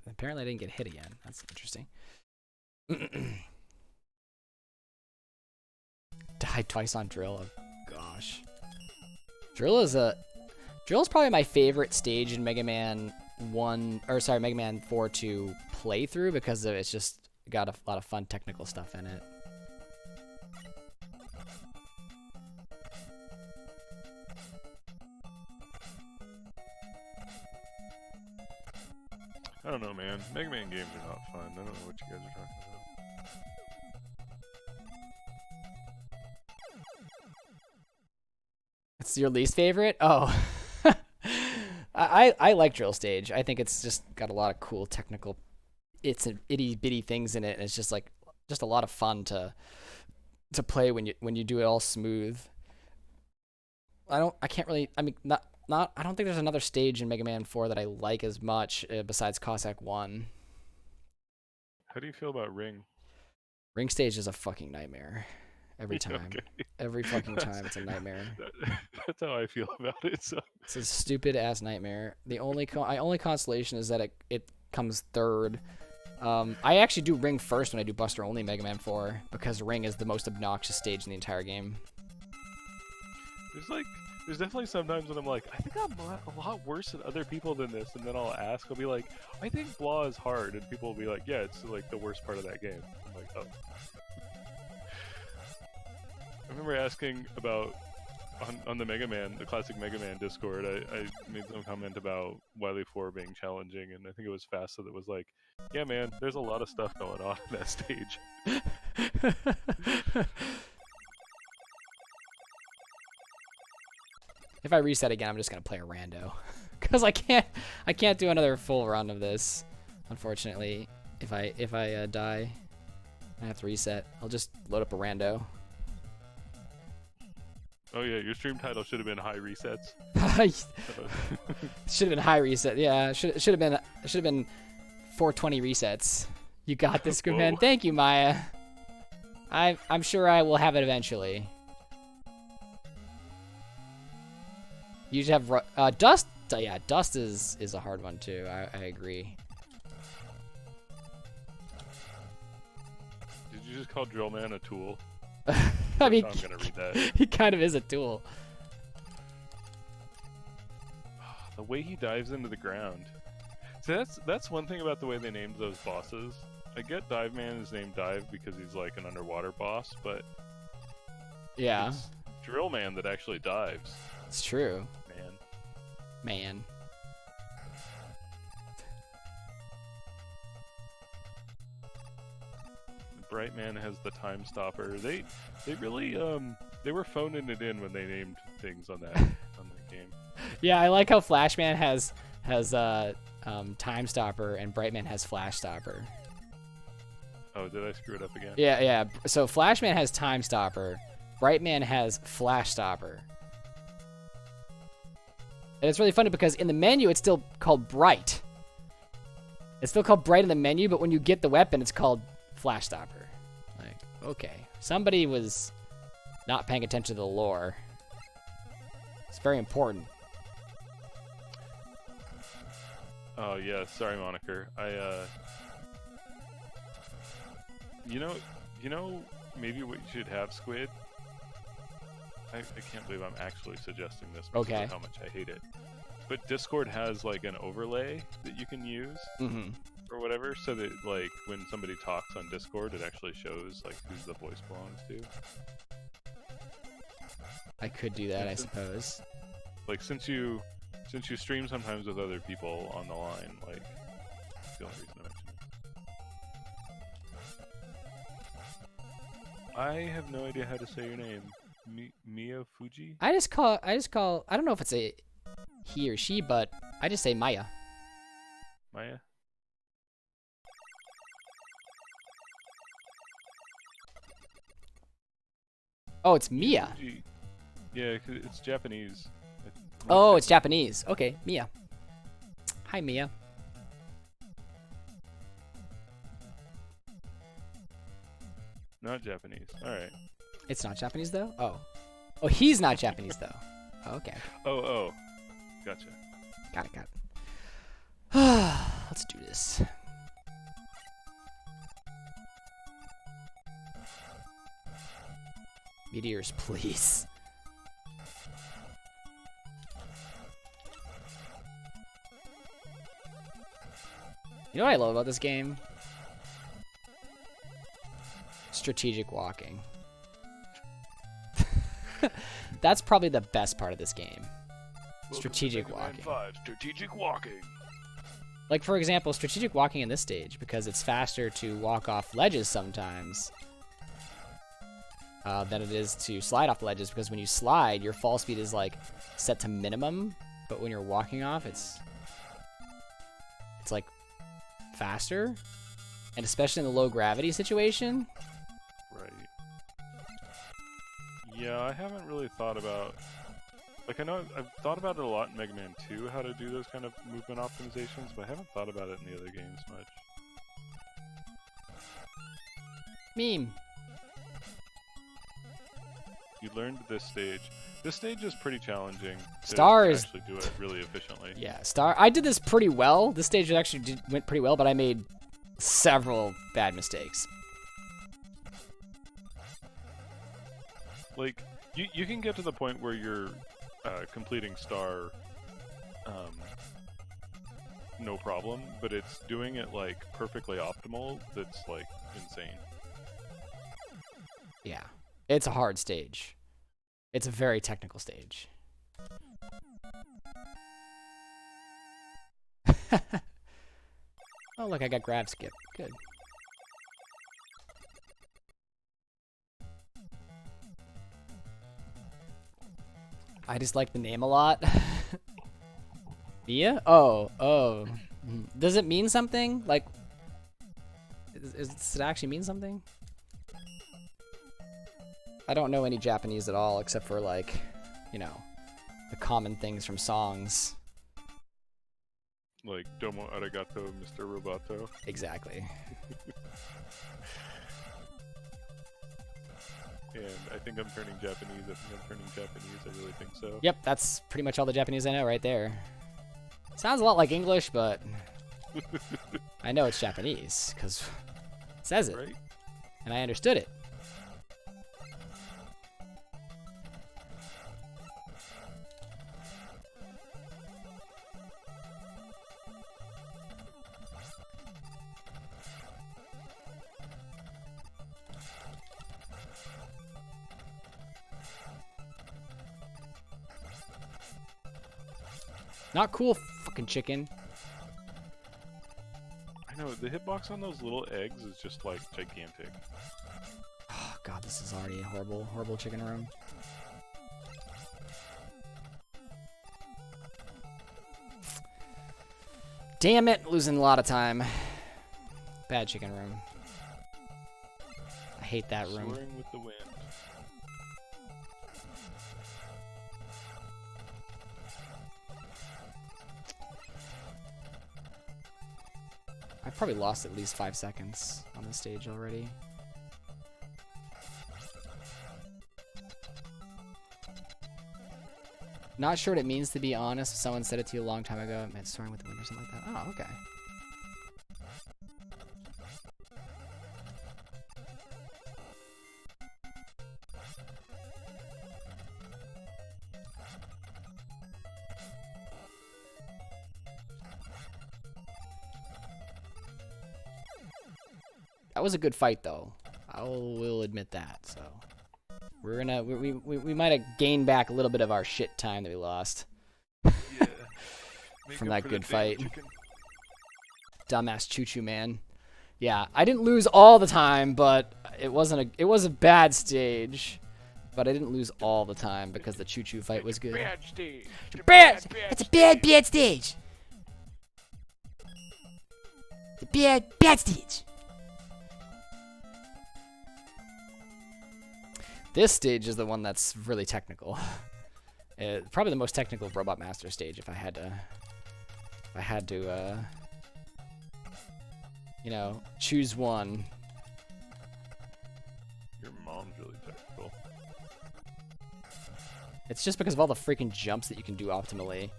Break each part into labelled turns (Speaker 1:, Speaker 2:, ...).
Speaker 1: Apparently I didn't get hit again. That's interesting. Died twice on Drill. Oh, gosh. Drill's probably my favorite stage in Mega Man 4 to play through because it's just got a lot of fun technical stuff in it.
Speaker 2: I don't know, man. Mega Man games are not fun. I don't know what you guys are talking about.
Speaker 1: It's your least favorite? Oh. I like Drill Stage. I think it's just got a lot of cool technical itty bitty things in it, and it's just a lot of fun to play when you do it all smooth. I don't think there's another stage in Mega Man 4 that I like as much besides Cossack 1.
Speaker 2: How do you feel about Ring?
Speaker 1: Ring stage is a fucking nightmare. Every time.
Speaker 2: Okay.
Speaker 1: Every fucking time it's a nightmare.
Speaker 2: That's how I feel about it. So.
Speaker 1: It's a stupid ass nightmare. The only consolation is that it comes third. I actually do Ring first when I do Buster only Mega Man 4 because Ring is the most obnoxious stage in the entire game.
Speaker 2: There's definitely sometimes when I'm like, I think I'm a lot worse than other people than this, and then I'll be like, I think Blah is hard, and people will be like, yeah, it's like the worst part of that game. I'm like, oh. I remember asking about on the Mega Man, the classic Mega Man Discord, I made some comment about Wily 4 being challenging, and I think it was Fasta that was like, yeah man, there's a lot of stuff going on in that stage.
Speaker 1: If I reset again, I'm just gonna play a rando, because I can't do another full run of this, unfortunately. If I die, I have to reset. I'll just load up a rando.
Speaker 2: Oh yeah, your stream title should have been High Resets.
Speaker 1: Should have been high reset. Yeah, should have been 420 resets. You got this, Grimhead. Thank you, Maya. I'm sure I will have it eventually. You should have Dust. Yeah, Dust is a hard one too. I agree.
Speaker 2: Did you just call Drillman a tool?
Speaker 1: I mean,
Speaker 2: I'm gonna read that.
Speaker 1: He kind of is a tool.
Speaker 2: The way he dives into the ground. See, that's one thing about the way they named those bosses. I get Dive Man is named Dive because he's like an underwater boss, but
Speaker 1: yeah,
Speaker 2: it's Drill Man that actually dives.
Speaker 1: It's true.
Speaker 2: Man. Brightman has the time stopper. They really they were phoning it in when they named things on that game.
Speaker 1: Yeah, I like how Flashman has time stopper and Brightman has flash stopper.
Speaker 2: Oh, did I screw it up again?
Speaker 1: Yeah. So Flashman has time stopper, Brightman has flash stopper. And it's really funny because in the menu it's still called Bright. It's still called Bright in the menu, but when you get the weapon it's called flash stopper. Like, okay. Somebody was not paying attention to the lore. It's very important.
Speaker 2: Oh yeah, sorry Moniker. You know maybe what you should have, Squid? I can't believe I'm actually suggesting this because of how much I hate it. But Discord has like an overlay that you can use or whatever, so that like when somebody talks on Discord, it actually shows like who the voice belongs to.
Speaker 1: I could do that, I suppose.
Speaker 2: Like since you stream sometimes with other people on the line, like that's the only reason I mentioned it. I have no idea how to say your name. Mia Fuji?
Speaker 1: I just call, I don't know if it's a he or she, but I just say Maya.
Speaker 2: Maya?
Speaker 1: Oh, it's Mia.
Speaker 2: Fuji. Yeah, 'cause it's Japanese.
Speaker 1: Oh, it's Japanese. Okay, Mia. Hi, Mia.
Speaker 2: Not Japanese. Alright.
Speaker 1: It's not Japanese, though? Oh. Oh, he's not Japanese, though. Oh, okay.
Speaker 2: Oh. Gotcha.
Speaker 1: Got it. Let's do this. delicious. Meteors, please. You know what I love about this game? Strategic walking. That's probably the best part of this game. Strategic walking.
Speaker 2: 5, strategic walking.
Speaker 1: Like, for example, strategic walking in this stage, because it's faster to walk off ledges sometimes than it is to slide off ledges, because when you slide, your fall speed is, like, set to minimum, but when you're walking off, it's like, faster, and especially in the low gravity situation.
Speaker 2: Right. Yeah, I haven't really thought about... Like, I know I've thought about it a lot in Mega Man 2, how to do those kind of movement optimizations, but I haven't thought about it in the other games much.
Speaker 1: Meme.
Speaker 2: You learned this stage. This stage is pretty challenging to
Speaker 1: Star is...
Speaker 2: actually do it really efficiently.
Speaker 1: Yeah, Star... I did this pretty well. This stage actually went pretty well, but I made several bad mistakes.
Speaker 2: Like, you can get to the point where you're completing Star no problem, but it's doing it, like, perfectly optimal that's, like, insane.
Speaker 1: Yeah. It's a hard stage. It's a very technical stage. Oh, look, I got grab skip. Good. I just like the name a lot. Mia? Oh. Does it mean something? Like, does it actually mean something? I don't know any Japanese at all, except for, like, you know, the common things from songs.
Speaker 2: Like, Domo arigato, Mr. Roboto.
Speaker 1: Exactly.
Speaker 2: And I think I'm turning Japanese. I really think so.
Speaker 1: Yep, that's pretty much all the Japanese I know right there. Sounds a lot like English, but I know it's Japanese, because it says it.
Speaker 2: Right?
Speaker 1: And I understood it. Not cool, fucking chicken.
Speaker 2: I know, the hitbox on those little eggs is just, like, gigantic.
Speaker 1: Oh, God, this is already a horrible, horrible chicken room. Damn it, losing a lot of time. Bad chicken room. I hate that room.
Speaker 2: Soaring with the wind.
Speaker 1: I've probably lost at least 5 seconds on this stage already. Not sure what it means, to be honest. Someone said it to you a long time ago. It meant soaring with the wind or something like that. Oh, okay. That was a good fight, though. I will admit that. So we're gonna we might have gained back a little bit of our shit time that we lost.
Speaker 2: Yeah.
Speaker 1: From that good fight. Dumbass choo-choo man. Yeah, I didn't lose all the time, but it was a bad stage. But I didn't lose all the time because the choo-choo fight was good.
Speaker 2: Bad stage.
Speaker 1: It's a bad stage. It's a bad stage. This stage is the one that's really technical. Probably the most technical Robot Master stage if I had to, you know, choose one.
Speaker 2: Your mom's really technical.
Speaker 1: It's just because of all the freaking jumps that you can do optimally.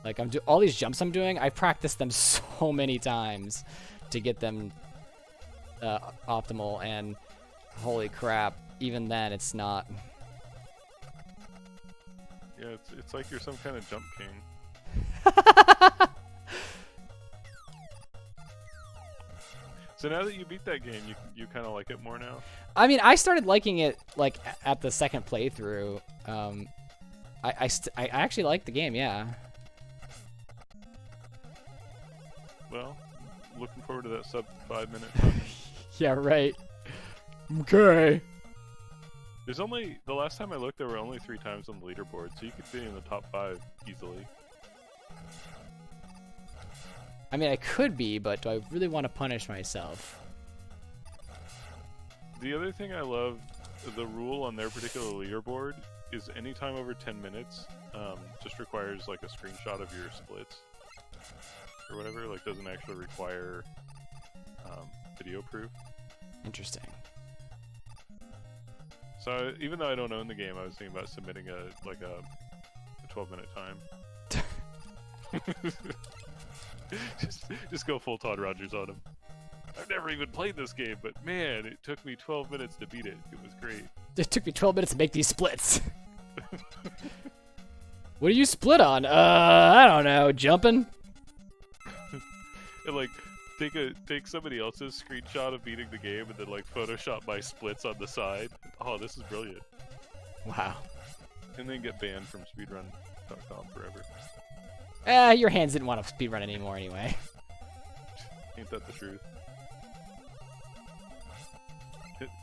Speaker 1: Like all these jumps I'm doing, I've practiced them so many times to get them optimal, and holy crap, even then it's not.
Speaker 2: Yeah, it's like you're some kind of jump king. So now that you beat that game, you kind of like it more now?
Speaker 1: I mean, I started liking it like at the second playthrough. I actually like the game, yeah.
Speaker 2: Well, looking forward to that sub 5 minute time.
Speaker 1: Yeah, right. Okay.
Speaker 2: There's only, the last time I looked, there were only 3 times on the leaderboard, so you could be in the top 5 easily.
Speaker 1: I mean, I could be, but do I really want to punish myself?
Speaker 2: The other thing I love, the rule on their particular leaderboard is anytime over 10 minutes, just requires like a screenshot of your splits or whatever. Like, doesn't actually require video proof.
Speaker 1: Interesting.
Speaker 2: So even though I don't own the game, I was thinking about submitting a 12-minute time. just go full Todd Rogers on him. I've never even played this game, but man, it took me 12 minutes to beat it. It was great.
Speaker 1: It took me 12 minutes to make these splits. What do you split on? I don't know. Jumping?
Speaker 2: And like, take somebody else's screenshot of beating the game and then like Photoshop my splits on the side. Oh, this is brilliant.
Speaker 1: Wow.
Speaker 2: And then get banned from speedrun.com forever.
Speaker 1: Your hands didn't want to speedrun anymore anyway.
Speaker 2: Ain't that the truth?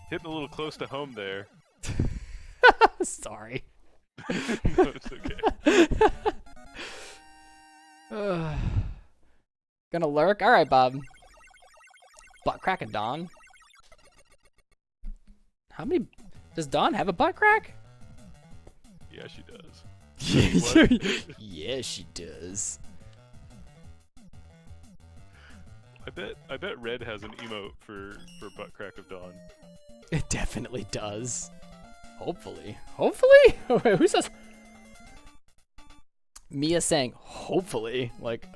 Speaker 2: Hitting a little close to home there.
Speaker 1: Sorry.
Speaker 2: No, it's okay.
Speaker 1: Gonna lurk? Alright, Bob. Butt crack of Dawn? How many... Does Dawn have a butt crack?
Speaker 2: Yeah, she does.
Speaker 1: Yeah, she does.
Speaker 2: I bet Red has an emote for butt crack of Dawn.
Speaker 1: It definitely does. Hopefully. Hopefully? Wait, who says? Mia saying hopefully. Like,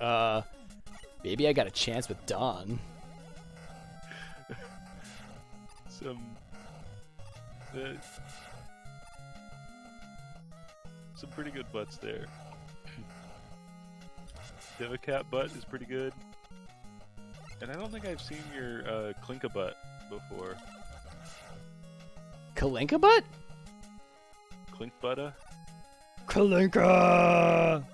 Speaker 1: maybe I got a chance with Dawn.
Speaker 2: Some pretty good butts there. Devacat butt is pretty good. And I don't think I've seen your Klinka butt before.
Speaker 1: Kalinka butt?
Speaker 2: Klink butta?
Speaker 1: Kalinka!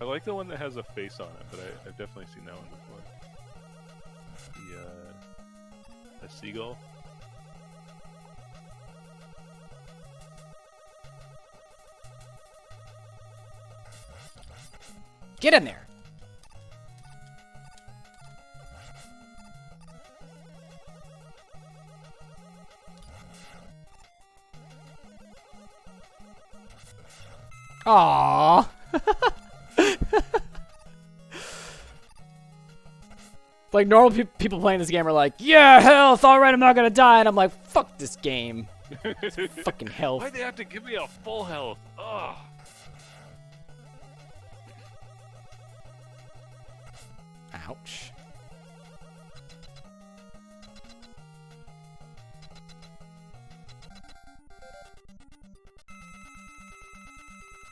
Speaker 2: I like the one that has a face on it, but I've definitely seen that one before. A seagull.
Speaker 1: Get in there! Aww. Like, normal people playing this game are like, yeah, health, alright, I'm not gonna die. And I'm like, fuck this game. Fucking health.
Speaker 2: Why'd they have to give me a full health? Ugh.
Speaker 1: Ouch.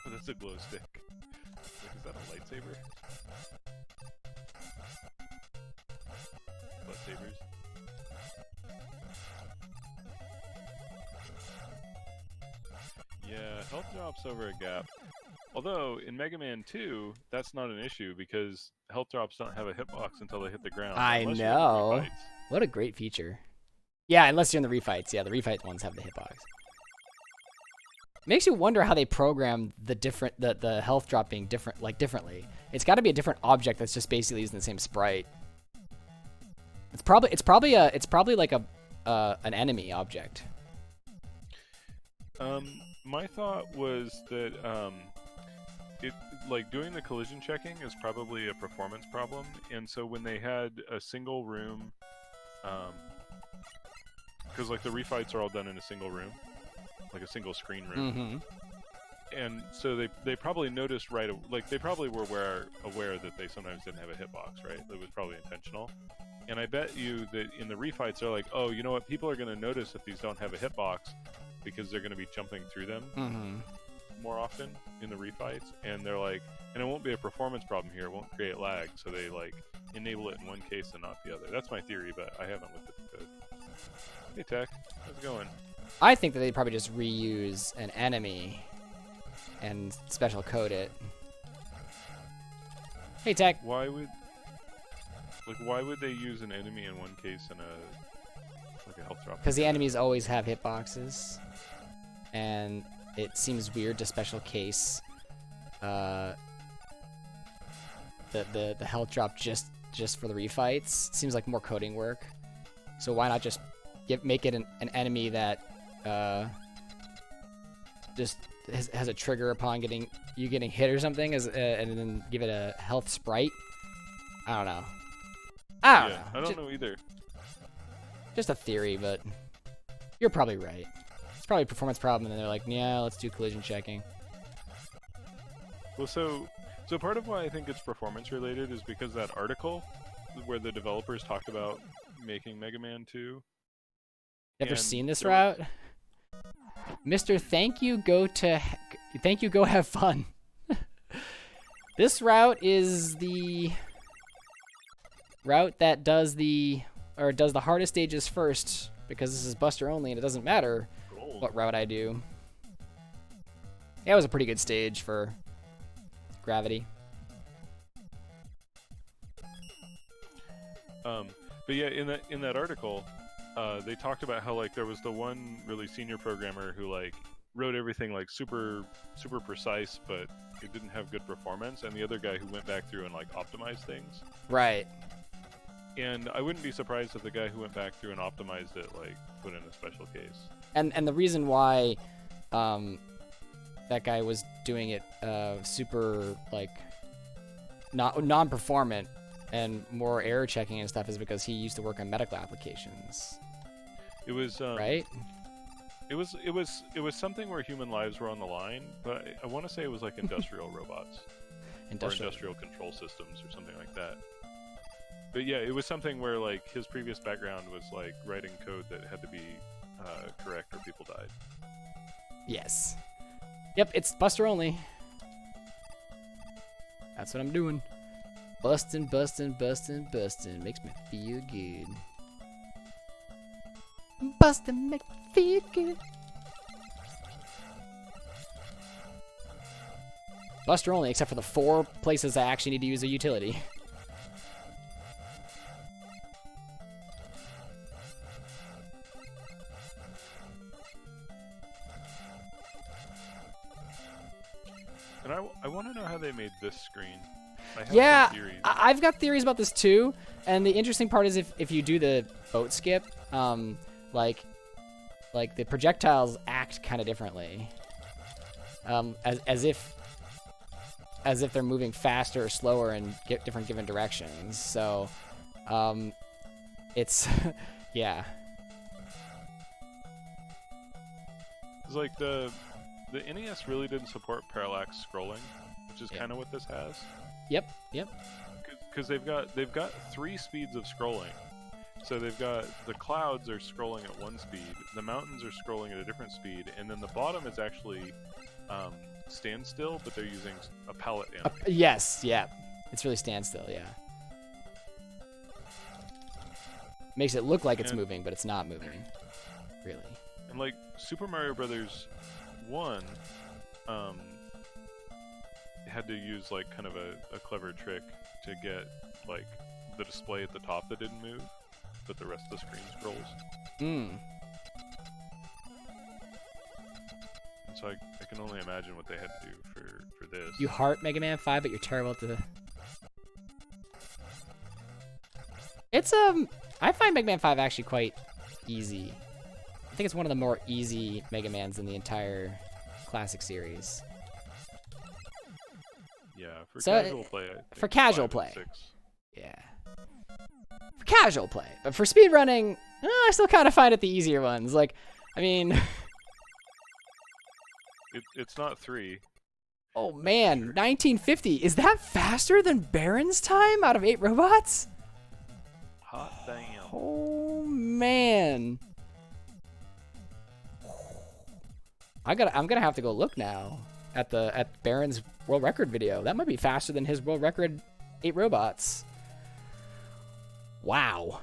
Speaker 2: Oh, that's a glow stick. Like, is that a lightsaber? Lightsabers. Yeah, health drops over a gap. Although, in Mega Man 2, that's not an issue because health drops don't have a hitbox until they hit the ground.
Speaker 1: I know. What a great feature. Yeah, unless you're in the refights. Yeah, the refight ones have the hitbox. Makes you wonder how they program the health drop being differently. It's got to be a different object that's just basically using the same sprite. It's probably like an enemy object.
Speaker 2: My thought was that like doing the collision checking is probably a performance problem, and so when they had a single room because like the refights are all done in a single room, like a single screen room.
Speaker 1: Mm-hmm.
Speaker 2: And so they probably noticed like they probably were aware that they sometimes didn't have a hitbox, right? It was probably intentional. And I bet you that in the refights they're like, oh, you know what? People are going to notice if these don't have a hitbox because they're going to be jumping through them more often in the refights. And they're like, and it won't be a performance problem here. It won't create lag. So they like enable it in one case and not the other. That's my theory, but I haven't looked at the code. Hey, Tech. How's it going?
Speaker 1: I think that they probably just reuse an enemy and special code it. Hey, Tech.
Speaker 2: Why would they use an enemy in one case and a health drop?
Speaker 1: Because the enemies always have hitboxes, and it seems weird to special case the health drop just for the refights. Seems like more coding work. So why not just make it an enemy that just has a trigger upon getting hit or something, and then give it a health sprite? I don't know. I don't know.
Speaker 2: I don't know either.
Speaker 1: Just a theory, but you're probably right. It's probably a performance problem, and they're like, yeah, let's do collision checking.
Speaker 2: Well, so part of why I think it's performance related is because that article where the developers talked about making Mega Man 2.
Speaker 1: Ever seen this route? Mr. Thank you, go have fun. This route is the route that does the hardest stages first, because this is Buster only and it doesn't matter what route I do. Yeah, it was a pretty good stage for gravity.
Speaker 2: But yeah, in that article, they talked about how like there was the one really senior programmer who like wrote everything like super precise, but it didn't have good performance, and the other guy who went back through and like optimized things.
Speaker 1: Right.
Speaker 2: And I wouldn't be surprised if the guy who went back through and optimized it like put in a special case.
Speaker 1: And the reason why that guy was doing it super like non-performant and more error checking and stuff is because he used to work on medical applications.
Speaker 2: It was
Speaker 1: right.
Speaker 2: It was something where human lives were on the line, but I want to say it was like industrial robots or industrial control systems or something like that. But yeah, it was something where like his previous background was like writing code that had to be correct or people died.
Speaker 1: Yes. Yep, it's Buster only. That's what I'm doing. Bustin', bustin', bustin', bustin'. Makes me feel good. Bustin' make me feel good. Buster only, except for the 4 places I actually need to use a utility.
Speaker 2: And I want to know how they made this screen.
Speaker 1: Yeah, I've got theories about this too. And the interesting part is if you do the boat skip, like the projectiles act kind of differently, as if they're moving faster or slower in different given directions. So, it's yeah.
Speaker 2: It's like the NES really didn't support parallax scrolling, which is kind of what this has.
Speaker 1: Yep.
Speaker 2: Because they've got 3 speeds of scrolling. So they've got the clouds are scrolling at 1 speed, the mountains are scrolling at a different speed, and then the bottom is actually standstill, but they're using a palette animation.
Speaker 1: Yes, yeah. It's really standstill, yeah. Makes it look like it's moving, but it's not moving, really.
Speaker 2: And like Super Mario Brothers 1, had to use like kind of a clever trick to get like the display at the top that didn't move, but the rest of the screen scrolls. And so I can only imagine what they had to do for this.
Speaker 1: You heart Mega Man 5, but you're terrible at the... It's I find Mega Man 5 actually quite easy. I think it's one of the more easy Mega Mans in the entire classic series.
Speaker 2: Yeah, for casual play.
Speaker 1: For casual play.
Speaker 2: 6.
Speaker 1: Yeah. for casual play. But for speedrunning, I still kind of find it the easier ones. Like, I mean...
Speaker 2: It's not 3.
Speaker 1: Oh, man. 1950. Is that faster than Baron's time out of 8 robots?
Speaker 2: Hot damn.
Speaker 1: Oh, man. I'm gonna have to go look now at Baron's world record video. That might be faster than his world record 8 robots. Wow.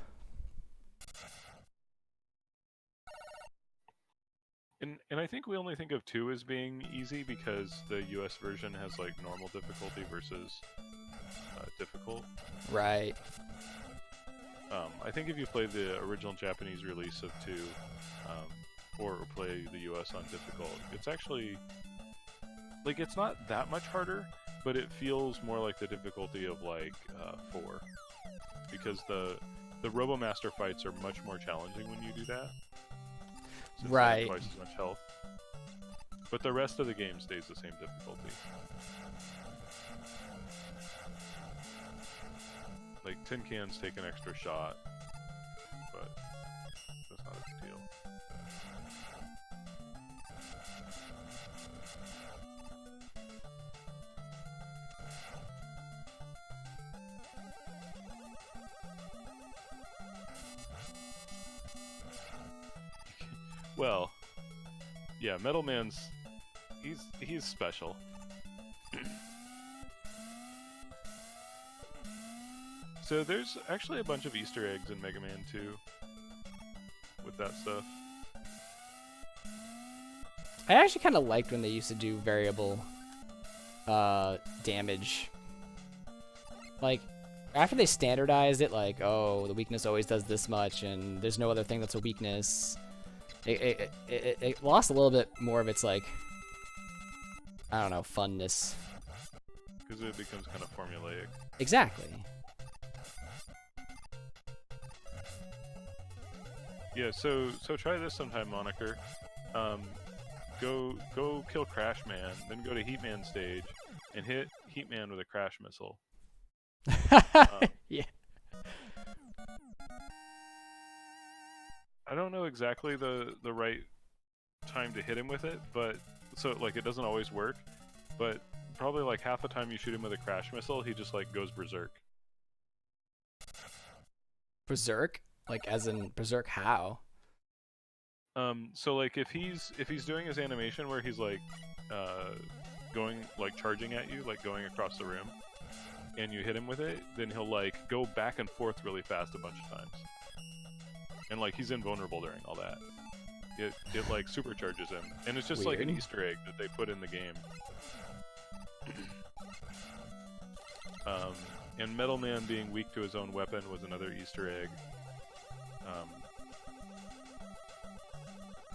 Speaker 2: And I think we only think of 2 as being easy because the US version has like normal difficulty versus difficult.
Speaker 1: Right.
Speaker 2: I think if you play the original Japanese release of 2, or play the US on difficult, it's actually like it's not that much harder, but it feels more like the difficulty of like 4, because the RoboMaster fights are much more challenging when you do that. Since
Speaker 1: right.
Speaker 2: They have twice as much health. But the rest of the game stays the same difficulty. Like, tin cans take an extra shot, but that's not a big deal. Well, yeah, Metal Man's he's special. So there's actually a bunch of Easter eggs in Mega Man 2 with that stuff.
Speaker 1: I actually kind of liked when they used to do variable damage. Like, after they standardized it, like, oh, the weakness always does this much, and there's no other thing that's a weakness. It lost a little bit more of its, like, I don't know, funness.
Speaker 2: Because it becomes kind of formulaic.
Speaker 1: Exactly.
Speaker 2: Yeah, so try this sometime, Moniker. Go kill Crash Man, then go to Heat Man stage, and hit Heat Man with a crash missile.
Speaker 1: Yeah.
Speaker 2: I don't know exactly the right time to hit him with it, but so like it doesn't always work, but probably like half the time you shoot him with a crash missile, he just like goes berserk.
Speaker 1: Berserk? Like as in berserk how?
Speaker 2: So like if he's doing his animation where he's like going like charging at you, like going across the room, and you hit him with it, then he'll like go back and forth really fast a bunch of times. And like he's invulnerable during all that. It like supercharges him, and it's just
Speaker 1: Weird.
Speaker 2: like an Easter egg that they put in the game. And Metal Man being weak to his own weapon was another Easter egg. I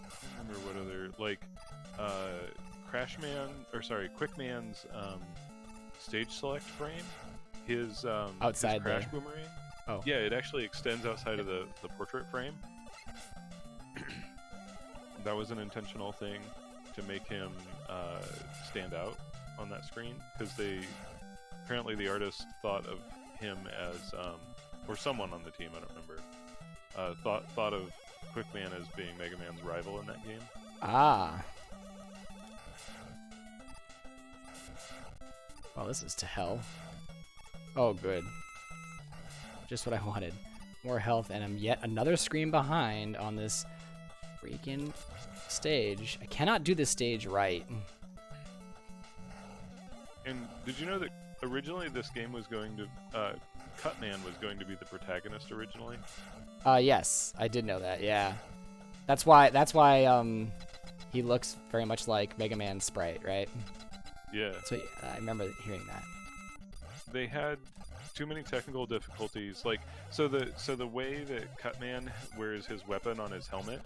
Speaker 2: don't remember what other like Quick Man's stage select frame. His
Speaker 1: outside
Speaker 2: his crash
Speaker 1: there.
Speaker 2: boomerang.
Speaker 1: Oh.
Speaker 2: Yeah, it actually extends outside of the portrait frame. That was an intentional thing to make him stand out on that screen, because apparently the artist thought of him as or someone on the team, I don't remember, thought of Quick Man as being Mega Man's rival in that game.
Speaker 1: Ah. Well, this is to hell. Oh, good. Just what I wanted. More health, and I'm yet another screen behind on this freaking stage. I cannot do this stage right.
Speaker 2: And did you know that originally this game was going to... Cutman was going to be the protagonist originally?
Speaker 1: Yes, I did know that, yeah. That's why he looks very much like Mega Man's sprite, right?
Speaker 2: Yeah.
Speaker 1: So I remember hearing that.
Speaker 2: They had too many technical difficulties. Like, so the way that Cutman wears his weapon on his helmet,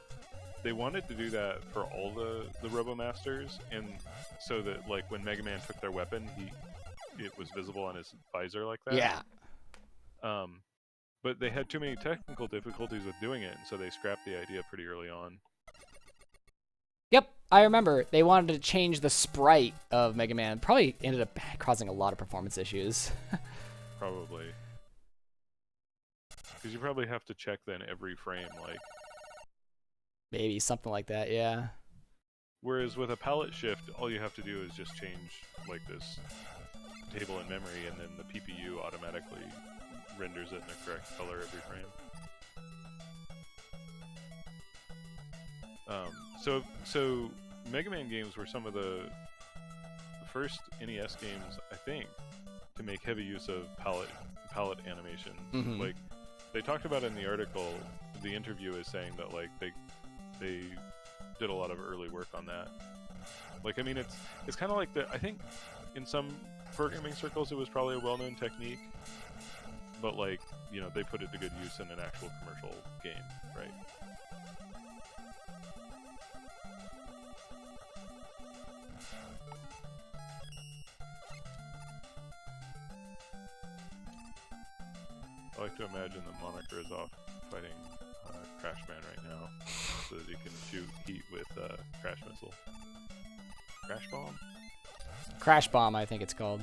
Speaker 2: they wanted to do that for all the RoboMasters, and so that like when Mega Man took their weapon, it was visible on his visor like that.
Speaker 1: Yeah.
Speaker 2: But they had too many technical difficulties with doing it, and so they scrapped the idea pretty early on.
Speaker 1: Yep, I remember. They wanted to change the sprite of Mega Man. Probably ended up causing a lot of performance issues.
Speaker 2: Probably. Because you probably have to check then every frame, like.
Speaker 1: Maybe something like that, yeah.
Speaker 2: Whereas with a palette shift, all you have to do is just change like this table in memory, and then the PPU automatically renders it in the correct color every frame. So Mega Man games were some of the first NES games, I think, to make heavy use of palette animations.
Speaker 1: Mm-hmm.
Speaker 2: Like they talked about in the article, the interview is saying that like they did a lot of early work on that. Like I mean, it's kind of like I think in some programming circles it was probably a well-known technique, but like you know they put it to good use in an actual commercial game, right? I like to imagine that Moniker is off fighting Crashman right now, so that he can shoot heat with Crash Missile. Crash Bomb?
Speaker 1: Crash Bomb, I think it's called.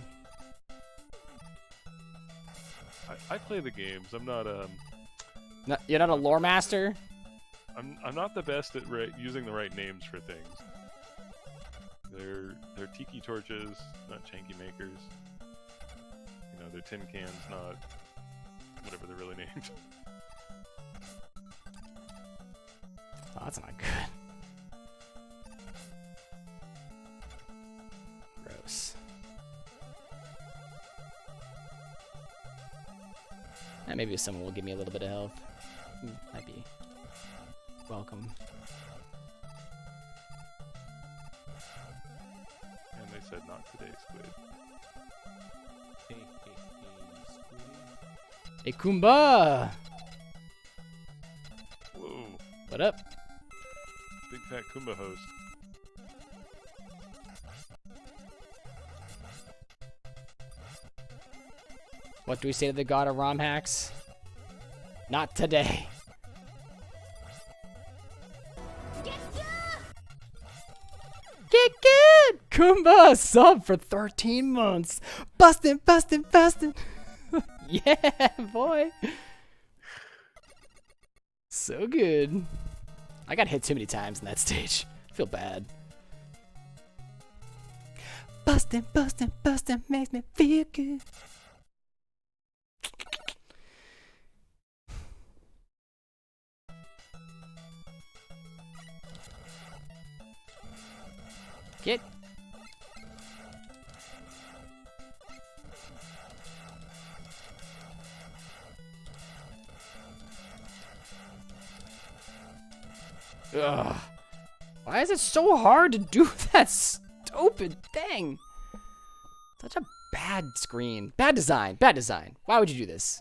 Speaker 2: I play the games. I'm not
Speaker 1: You're not a lore master?
Speaker 2: I'm not the best at using the right names for things. They're tiki torches, not Chanky makers. You know, they're tin cans, not whatever they're really named.
Speaker 1: Oh, that's not good. Gross. And maybe someone will give me a little bit of health. Might be welcome.
Speaker 2: And they said not today, Squid.
Speaker 1: Hey, Kumba!
Speaker 2: Whoa.
Speaker 1: What up?
Speaker 2: Big fat Kumba host.
Speaker 1: What do we say to the god of ROM hacks? Not today. Get good! Kumba, sub for 13 months. Bustin', bustin', bustin'. Yeah, boy. So good. I got hit too many times in that stage. I feel bad. Bustin', bustin', bustin' makes me feel good. Get. Ugh. Why is it so hard to do that stupid thing? Such a bad screen. Bad design. Bad design. Why would you do this?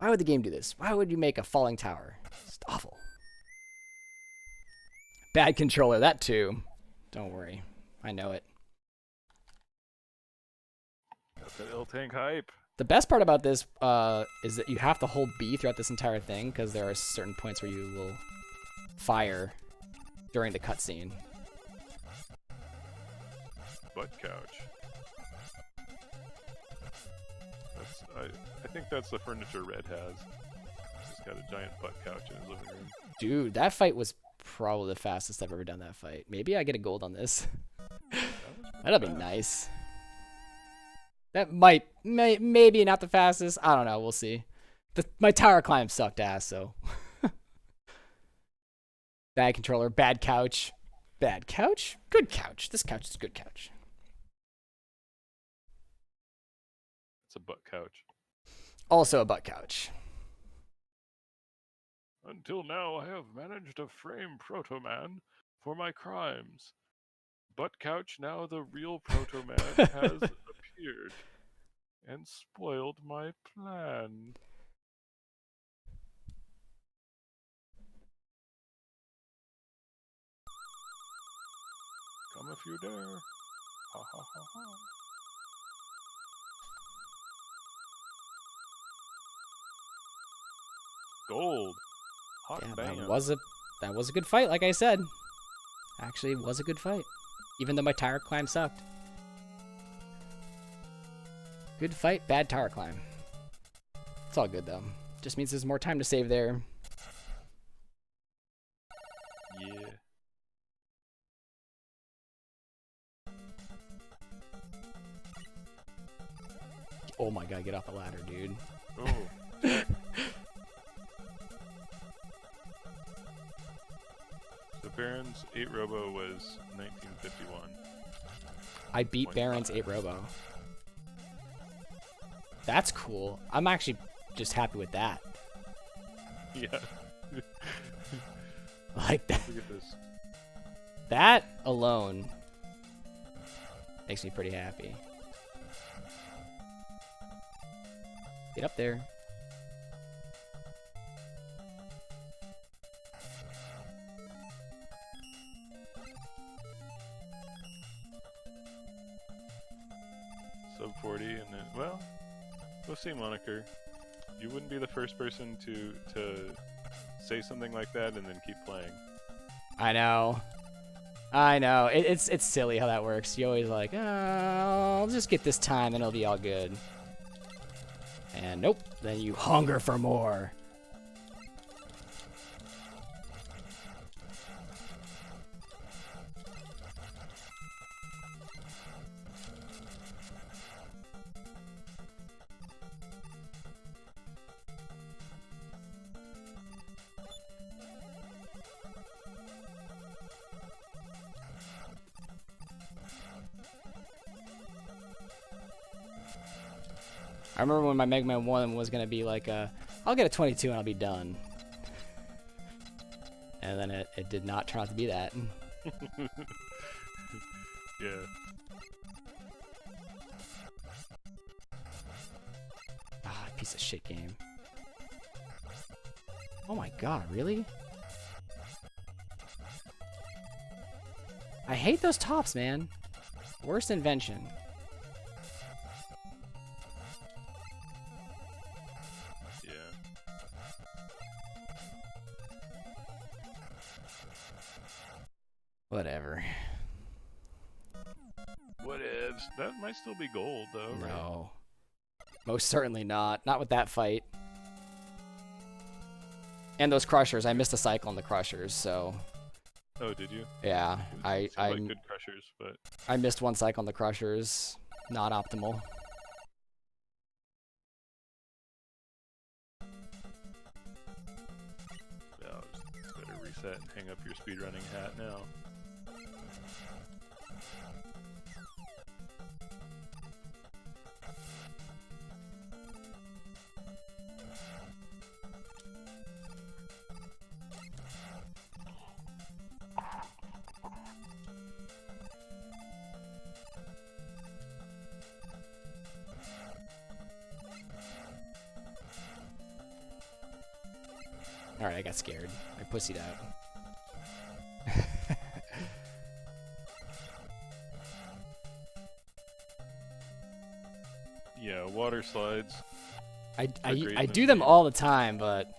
Speaker 1: Why would the game do this? Why would you make a falling tower? It's awful. Bad controller. That too. Don't worry. I know it.
Speaker 2: Got that L-Tank hype.
Speaker 1: The best part about this is that you have to hold B throughout this entire thing because there are certain points where you will fire during the cutscene.
Speaker 2: Butt couch. I think that's the furniture Red has. He's got a giant butt couch in his living room.
Speaker 1: Dude, that fight was probably the fastest I've ever done that fight. Maybe I get a gold on this. That'll be nice. That maybe not the fastest. I don't know. We'll see. My tower climb sucked ass, so. Bad controller, bad couch. Bad couch? Good couch. This couch is a good couch.
Speaker 2: It's a butt couch.
Speaker 1: Also a butt couch.
Speaker 2: Until now, I have managed to frame Proto Man for my crimes. Butt couch, now the real Proto Man has appeared and spoiled my plan. Come if you dare. Ha ha ha ha. Gold. Hot
Speaker 1: Yeah,
Speaker 2: bam.
Speaker 1: that was a good fight, like I said. Actually, it was a good fight. Even though my tower climb sucked. Good fight, bad tower climb. It's all good though. Just means there's more time to save there.
Speaker 2: Yeah.
Speaker 1: Oh my god, get off the ladder, dude.
Speaker 2: Oh. So Baron's 8 Robo was 1951.
Speaker 1: I beat Baron's 8 Robo. That's cool. I'm actually just happy with that.
Speaker 2: Yeah.
Speaker 1: Like that.
Speaker 2: Look at this.
Speaker 1: That alone makes me pretty happy. Get up there.
Speaker 2: Sub 40 and then, well, we'll see, Moniker. You wouldn't be the first person to say something like that and then keep playing.
Speaker 1: I know. I know. It's silly how that works. You always like, oh, I'll just get this time and it'll be all good. And nope. Then you hunger for more. I remember when my Mega Man 1 was going to be like, I'll get a 22 and I'll be done. And then it did not turn out to be that.
Speaker 2: Yeah.
Speaker 1: Ah, piece of shit game. Oh my god, really? I hate those tops, man. Worst invention. Whatever.
Speaker 2: Whatevs. That might still be gold, though.
Speaker 1: No. Right? Most certainly not. Not with that fight. And those crushers. I missed a cycle on the crushers, so...
Speaker 2: Oh, did you?
Speaker 1: Yeah. I
Speaker 2: like good crushers, but...
Speaker 1: I missed one cycle on the crushers. Not optimal.
Speaker 2: Yeah, just better reset and hang up your speedrunning hat now.
Speaker 1: Alright, I got scared. I pussied out.
Speaker 2: Yeah, water slides.
Speaker 1: I do them all the time, but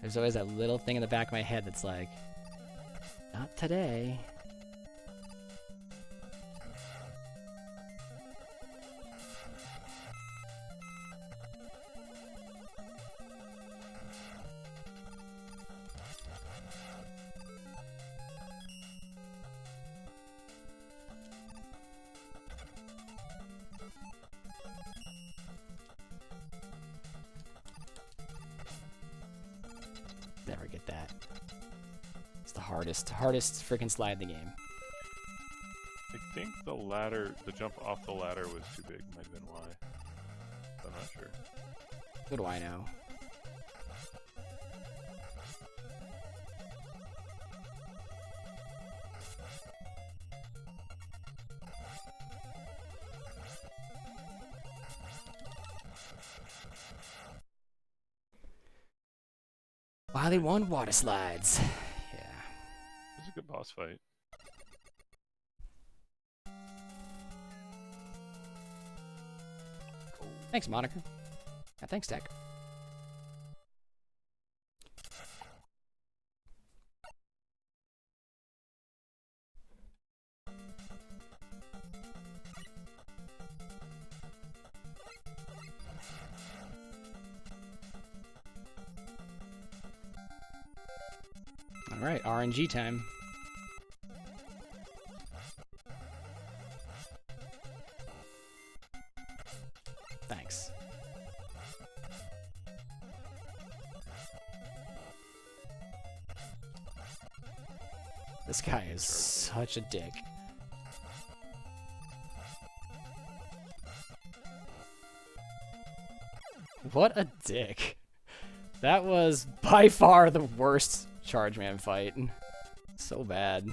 Speaker 1: there's always that little thing in the back of my head that's like, not today. Never get that. It's the hardest freaking slide in the game.
Speaker 2: I think the ladder, the jump off the ladder was too big, might have been why. I'm not sure.
Speaker 1: What do I know? Wow, they won water slides. Yeah.
Speaker 2: It was a good boss fight.
Speaker 1: Thanks, Monica. Yeah, thanks, Tech. Alright, RNG time. Thanks. This guy is such a dick. What a dick. That was by far the worst Chargeman fight. So bad.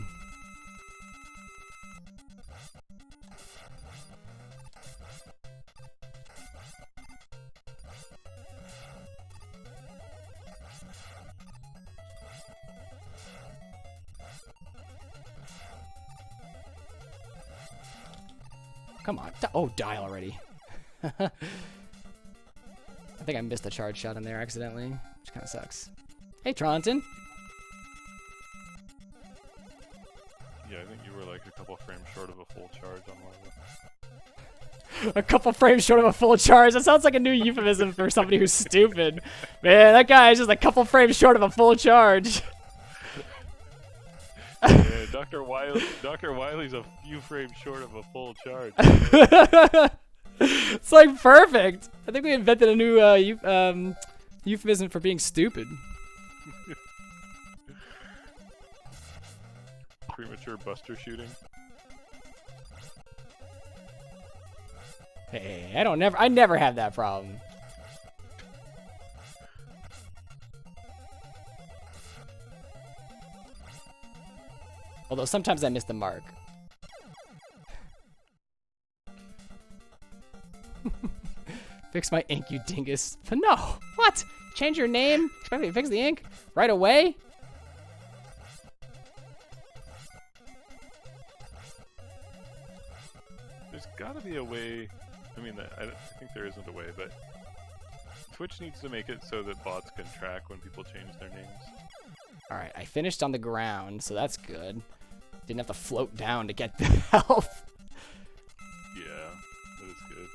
Speaker 1: Come on. Oh, die already. I think I missed a charge shot in there accidentally, which kind of sucks. Hey, Tronton.
Speaker 2: Yeah, I think you were like a couple frames short of a full charge on one of them.
Speaker 1: A couple frames short of a full charge. That sounds like a new euphemism for somebody who's stupid. Man, that guy is just a couple frames short of a full charge.
Speaker 2: Yeah, Dr. Wiley's a few frames short of a full charge.
Speaker 1: It's like perfect. I think we invented a new euphemism for being stupid.
Speaker 2: Premature buster shooting.
Speaker 1: Hey, I never have that problem. Although sometimes I miss the mark. Fix my ink, you dingus. But no! What? Change your name? Expect me to fix the ink? Right away?
Speaker 2: There's gotta be a way. I mean, I think there isn't a way, but Twitch needs to make it so that bots can track when people change their names.
Speaker 1: Alright, I finished on the ground, so that's good. Didn't have to float down to get the health.
Speaker 2: Yeah, that is good.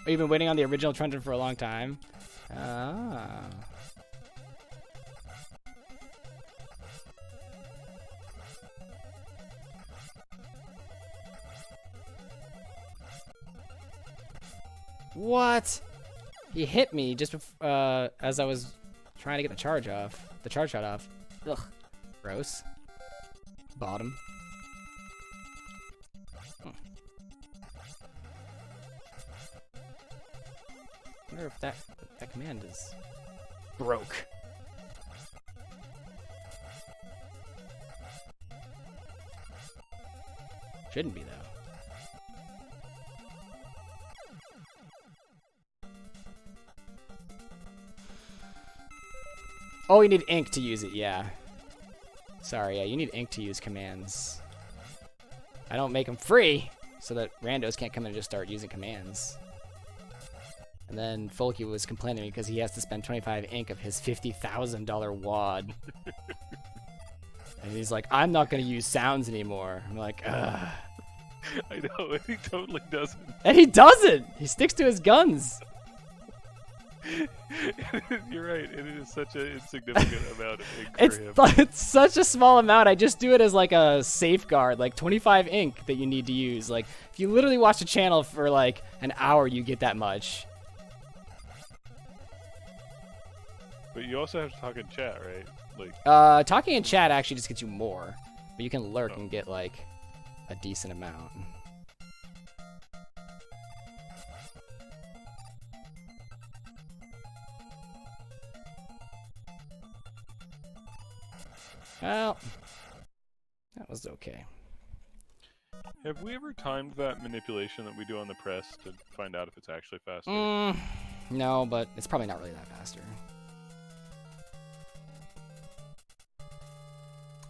Speaker 1: Oh, you've been waiting on the original Truncheon for a long time? Ah. What? He hit me just as I was trying to get the charge shot off. Ugh. Gross. Bottom. I wonder if that command is broke. Shouldn't be though. Oh, you need ink to use it, yeah. Sorry, yeah, you need ink to use commands. I don't make them free so that randos can't come in and just start using commands. And then Folky was complaining because he has to spend 25 ink of his $50,000 wad. And he's like, I'm not going to use sounds anymore. I'm like, ugh.
Speaker 2: I know, and he totally doesn't.
Speaker 1: And he doesn't! He sticks to his guns.
Speaker 2: You're right, and it is such an insignificant amount of ink for him.
Speaker 1: It's such a small amount. I just do it as like a safeguard, like 25 ink that you need to use. Like, if you literally watch a channel for like an hour, you get that much.
Speaker 2: But you also have to talk in chat, right? Like,
Speaker 1: talking in chat actually just gets you more, but you can lurk and get like a decent amount. Well, that was okay.
Speaker 2: have we ever timed that manipulation that we do on the press to find out if it's actually faster?
Speaker 1: No, but it's probably not really that faster.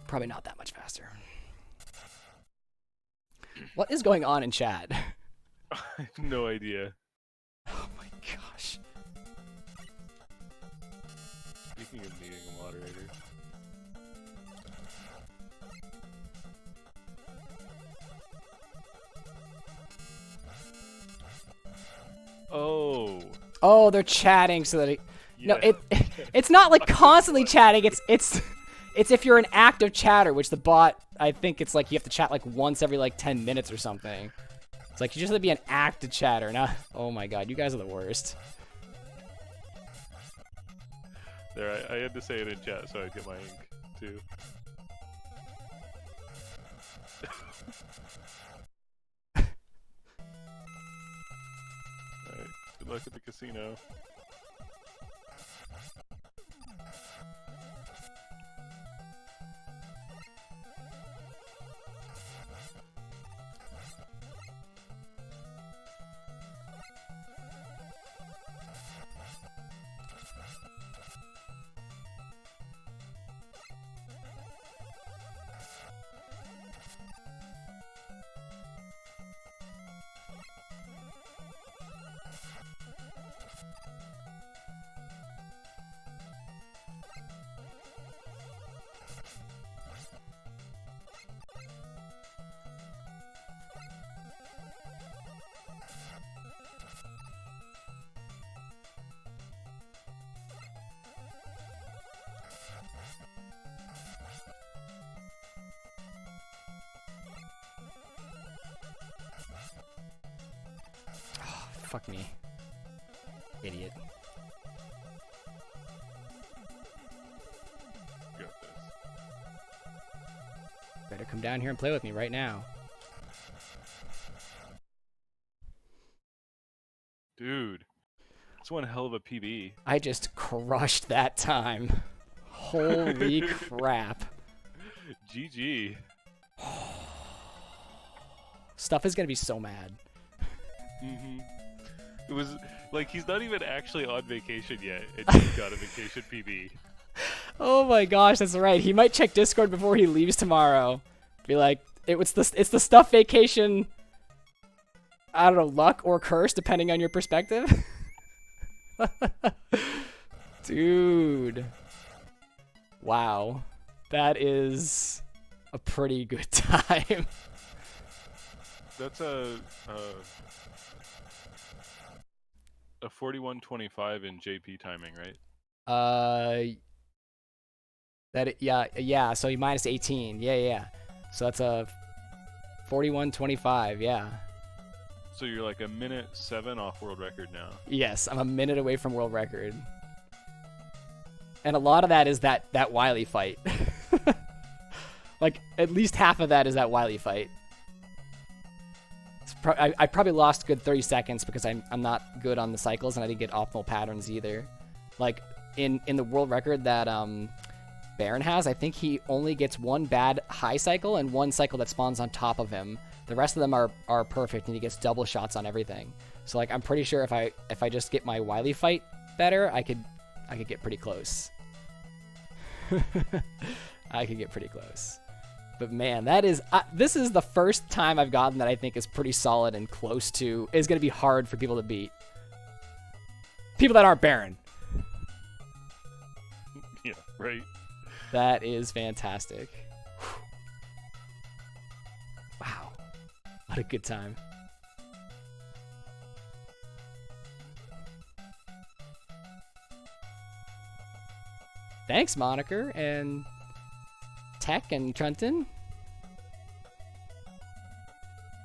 Speaker 1: Probably not that much faster. What is going on in chat?
Speaker 2: I have no idea.
Speaker 1: Oh my gosh.
Speaker 2: Speaking of needing a moderator. Oh.
Speaker 1: Oh, they're chatting so that
Speaker 2: Yeah.
Speaker 1: no, it's not like constantly chatting. It's if you're an active chatter, which the bot, I think it's like you have to chat like once every like 10 minutes or something. It's like you just have to be an active chatter. Not, oh my god, you guys are the worst.
Speaker 2: There, I had to say it in chat so I'd get my ink too. Alright, good luck at the casino.
Speaker 1: Fuck me. Idiot.
Speaker 2: Got this.
Speaker 1: Better come down here and play with me right now.
Speaker 2: Dude. That's one hell of a PB.
Speaker 1: I just crushed that time. Holy crap.
Speaker 2: GG.
Speaker 1: Stuff is gonna be so mad.
Speaker 2: Mm-hmm. It was like he's not even actually on vacation yet, and he's got a vacation PB.
Speaker 1: Oh my gosh, that's right. He might check Discord before he leaves tomorrow. Be like, it's the stuff vacation. I don't know, luck or curse, depending on your perspective. Dude. Wow. That is a pretty good time.
Speaker 2: That's a 41:25 in JP timing, right?
Speaker 1: Yeah. So you minus 18. Yeah. So that's a 41:25. Yeah.
Speaker 2: So you're like a minute 7 off world record now.
Speaker 1: Yes, I'm a minute away from world record. And a lot of that is that Wily fight. Like at least half of that is that Wily fight. I probably lost a good 30 seconds because I'm not good on the cycles and I didn't get optimal patterns either. Like in the world record that Baron has, I think he only gets one bad high cycle and one cycle that spawns on top of him. The rest of them are perfect and he gets double shots on everything. So like I'm pretty sure if I just get my Wily fight better, I could get pretty close. I could get pretty close. But man, that is this is the first time I've gotten that I think is pretty solid and close to is going to be hard for people to beat. People that aren't Baron.
Speaker 2: Yeah, right.
Speaker 1: That is fantastic. Wow. What a good time. Thanks, Moniker and Tech and Trenton.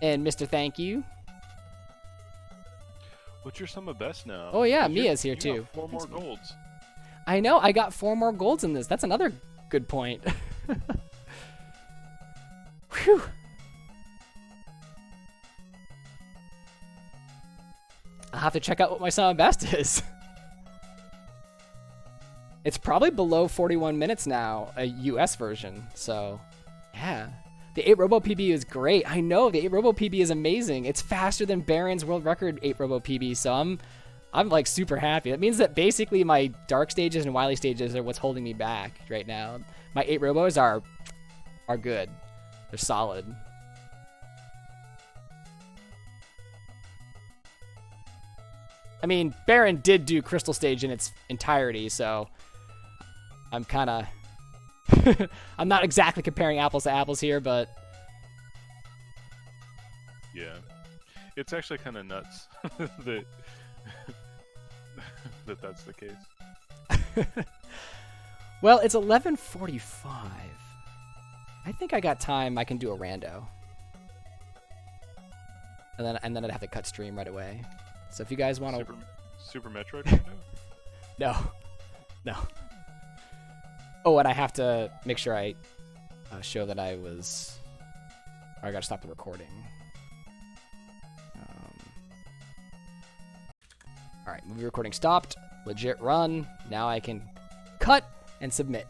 Speaker 1: And Mr. Thank You.
Speaker 2: What's your sum of best now?
Speaker 1: Oh yeah,
Speaker 2: 'Cause
Speaker 1: Mia's here
Speaker 2: you
Speaker 1: too.
Speaker 2: got 4 more golds.
Speaker 1: I know, I got 4 more golds in this. That's another good point. Whew. I'll have to check out what my sum of best is. It's probably below 41 minutes now, a US version. So, yeah. The 8 Robo PB is great. I know, the 8 Robo PB is amazing. It's faster than Baron's world record 8 Robo PB, so I'm like super happy. That means that basically my dark stages and Wily stages are what's holding me back right now. My 8 Robos are good. They're solid. I mean, Baron did do Crystal Stage in its entirety, so I'm kind of... I'm not exactly comparing apples to apples here, but...
Speaker 2: Yeah. It's actually kind of nuts that that's the case.
Speaker 1: Well, it's 11:45. I think I got time. I can do a rando. And then I'd have to cut stream right away. So if you guys want to...
Speaker 2: Super Metroid rando?
Speaker 1: No. Oh, and I have to make sure I show that I was... Or I gotta stop the recording. Alright, movie recording stopped. Legit run. Now I can cut and submit.